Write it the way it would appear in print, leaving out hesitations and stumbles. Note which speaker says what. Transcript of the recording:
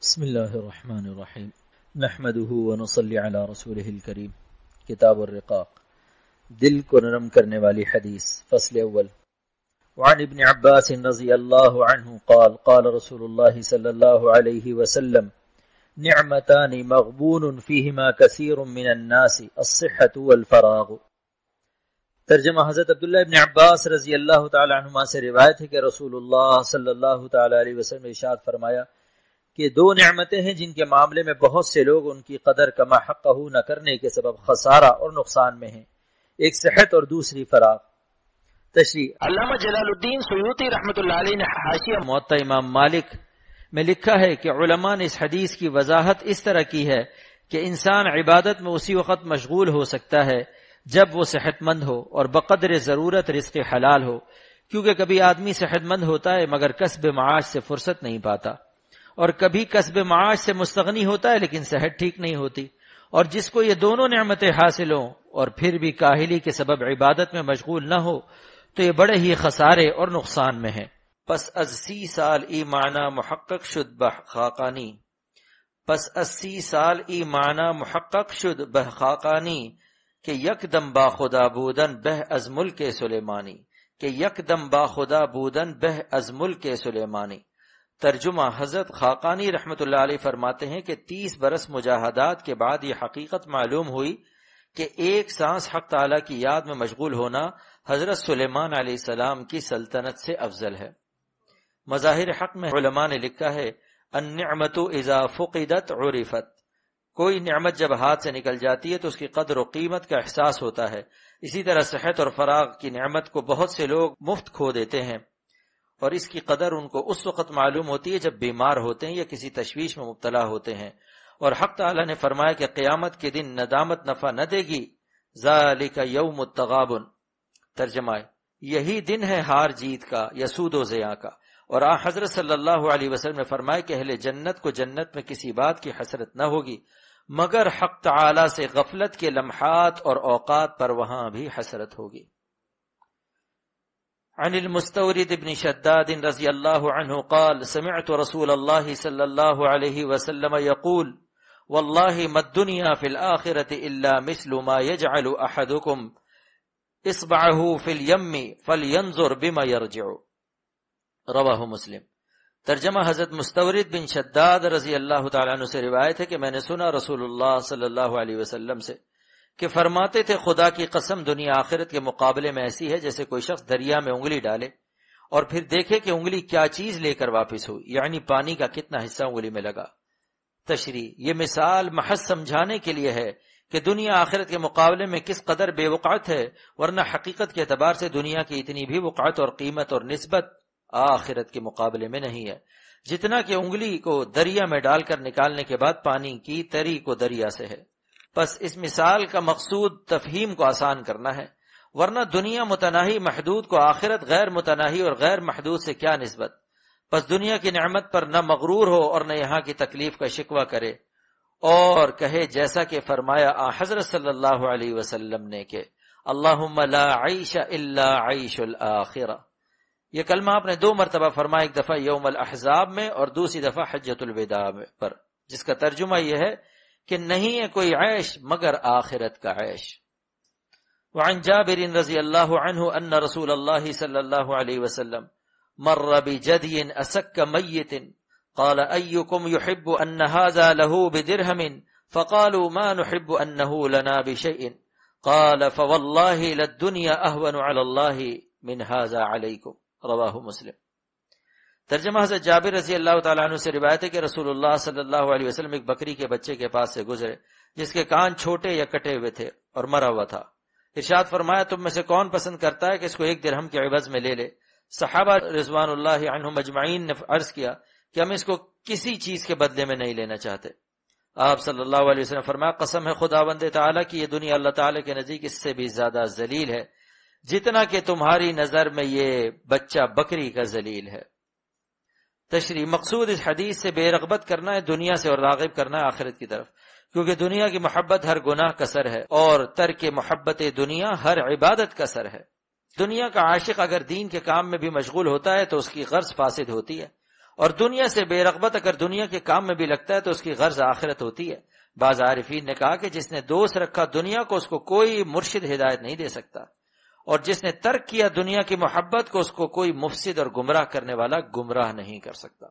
Speaker 1: بسم اللہ الرحمن الرحیم نحمده ونصلی علی رسوله الکریم۔ کتاب الرقاق، دل کو نرم کرنے والی حدیث، فصل اول۔ وعن ابن عباس رضی اللہ عنہ قال قال رسول اللہ صلی اللہ علیہ وسلم نعمتان مغبون فیہما کثیر من الناس الصحة والفراغ۔ ترجمہ حضرت عبداللہ ابن عباس رضی اللہ تعالی عنہما سے روایت ہے کہ رسول اللہ صلی اللہ تعالی علیہ وسلم نے ارشاد فرمایا کہ دو نعمتیں ہیں جن کے معاملے میں بہت سے لوگ ان کی قدر کما حقہ نہ کرنے کے سبب خسارہ اور نقصان میں ہیں، ایک صحت اور دوسری فراغ۔ تشریح:
Speaker 2: علامہ جلال الدین سیوطی رحمۃ اللہ علیہ نے حاشیہ
Speaker 1: موطا امام مالک میں لکھا ہے کہ علماء نے اس حدیث کی وضاحت اس طرح کی ہے کہ انسان عبادت میں اسی وقت مشغول ہو سکتا ہے جب وہ صحت مند ہو اور بقدر ضرورت رزق حلال ہو، کیونکہ کبھی آدمی صحت مند ہوتا ہے مگر کسب معاش سے فرصت نہیں پاتا، اور کبھی کسب معاش سے مستغنی ہوتا ہے لیکن صحت ٹھیک نہیں ہوتی، اور جس کو یہ دونوں نعمتیں حاصل ہوں اور پھر بھی کاہلی کے سبب عبادت میں مشغول نہ ہو تو یہ بڑے ہی خسارے اور نقصان میں ہیں۔ پس از 30 سال ای معنی محقق شد بخاقانی، پس از 30 سال ای معنی محقق شد بخاقانی کہ یک دم با خدا بودن بہ از ملک سلیمانی، کہ یک دم با خدا بودن بہ از ملک سلیمانی۔ ترجمہ: حضرت خاقانی رحمت اللہ علیہ فرماتے ہیں کہ 30 برس مجاہدات کے بعد یہ حقیقت معلوم ہوئی کہ ایک سانس حق تعالیٰ کی یاد میں مشغول ہونا حضرت سلیمان علیہ السلام کی سلطنت سے افضل ہے۔ مظاہر حق میں علماء نے لکھا ہے النعمت اذا فقدت عرفت، کوئی نعمت جب ہاتھ سے نکل جاتی ہے تو اس کی قدر و قیمت کا احساس ہوتا ہے۔ اسی طرح صحت اور فراغ کی نعمت کو بہت سے لوگ مفت کھو دیتے ہیں، اور اس کی قدر ان کو اس وقت معلوم ہوتی ہے جب بیمار ہوتے ہیں یا کسی تشویش میں مبتلا ہوتے ہیں، اور حق تعالی نے فرمایا کہ قیامت کے دن ندامت نفع نہ دے گی، ذالک یوم التغابن۔ ترجمہ: یہی دن ہے ہار جیت کا یا سود و ضیاع کا، اور حضرت صلی اللہ علیہ وسلم نے فرمایا کہ اہل جنت کو جنت میں کسی بات کی حسرت نہ ہوگی مگر حق تعالی سے غفلت کے لمحات اور اوقات پر وہاں بھی حسرت ہوگی۔ عن المستورد بن شداد رضی اللہ عنہ قال سمعت رسول اللہ صلی اللہ علیہ وسلم يقول واللہ ما الدنیا فی الآخرة الا مثل ما يجعل احدكم اصبعه فی الیم فلینظر بما یرجع، رواہ مسلم۔ ترجمہ: حضرت مستورد بن شداد رضی اللہ تعالیٰ عنہ سے روایت ہے کہ میں نے سنا رسول اللہ صلی اللہ علیہ وسلم سے کہ فرماتے تھے خدا کی قسم دنیا آخرت کے مقابلے میں ایسی ہے جیسے کوئی شخص دریا میں انگلی ڈالے اور پھر دیکھے کہ انگلی کیا چیز لے کر واپس ہوئی، یعنی پانی کا کتنا حصہ انگلی میں لگا۔ تشریح: یہ مثال محض سمجھانے کے لیے ہے کہ دنیا آخرت کے مقابلے میں کس قدر بے وقعت ہے، ورنہ حقیقت کے اعتبار سے دنیا کی اتنی بھی وقعت اور قیمت اور نسبت آخرت کے مقابلے میں نہیں ہے جتنا کہ انگلی کو دریا میں ڈال کر نکالنے کے بعد پانی کی تری کو دریا سے ہے۔ پس اس مثال کا مقصود تفہیم کو آسان کرنا ہے، ورنہ دنیا متناہی محدود کو آخرت غیر متناہی اور غیر محدود سے کیا نسبت۔ پس دنیا کی نعمت پر نہ مغرور ہو اور نہ یہاں کی تکلیف کا شکوہ کرے، اور کہے جیسا کہ فرمایا حضرت صلی اللہ علیہ وسلم نے کہ اللہم لا عیش الا عیش الآخرہ۔ یہ کلمہ آپ نے 2 مرتبہ فرمایا، ایک دفعہ یوم الاحزاب میں اور دوسری دفعہ حجۃ الوداع پر، جس کا ترجمہ یہ ہے کہ نہیں ہے کوئی عیش مگر آخرت کا عیش۔ وعن جابر رضی اللہ عنہ ان رسول اللہ صلی اللہ علیہ وسلم مر بجدی اسک میت قال ایکم يحب ان هذا له بدرهم فقالوا ما نحب انه لنا بشيء قال فوالله للدنيا اهون على الله من هذا عليكم، رواہ مسلم۔ ترجمہ: حضرت جابر رضی اللہ تعالیٰ عنہ سے روایت ہے کہ رسول اللہ صلی اللہ علیہ وسلم ایک بکری کے بچے کے پاس سے گزرے جس کے کان چھوٹے یا کٹے ہوئے تھے اور مرا ہوا تھا۔ ارشاد فرمایا تم میں سے کون پسند کرتا ہے کہ اس کو 1 درہم کے عوض میں لے لے؟ صحابہ رضوان اللہ عنہم اجمعین نے عرض کیا کہ ہم اس کو کسی چیز کے بدلے میں نہیں لینا چاہتے۔ آپ صلی اللہ علیہ وسلم فرمایا قسم ہے خداوند تعالیٰ کی یہ دنیا اللہ تعالیٰ کے نزدیک اس سے بھی زیادہ ذلیل ہے جتنا کہ تمہاری نظر میں یہ بچہ بکری کا ذلیل ہے۔ تشریح: مقصود اس حدیث سے بے رغبت کرنا ہے دنیا سے اور راغب کرنا ہے آخرت کی طرف، کیونکہ دنیا کی محبت ہر گناہ کا سر ہے اور ترک محبت دنیا ہر عبادت کا سر ہے۔ دنیا کا عاشق اگر دین کے کام میں بھی مشغول ہوتا ہے تو اس کی غرض فاسد ہوتی ہے، اور دنیا سے بے رغبت اگر دنیا کے کام میں بھی لگتا ہے تو اس کی غرض آخرت ہوتی ہے۔ بعض عارفین نے کہا کہ جس نے دوست رکھا دنیا کو، اس کو کوئی مرشد ہدایت نہیں دے سکتا، اور جس نے ترک کیا دنیا کی محبت کو، اس کو کوئی مفسد اور گمراہ کرنے والا گمراہ نہیں کر سکتا۔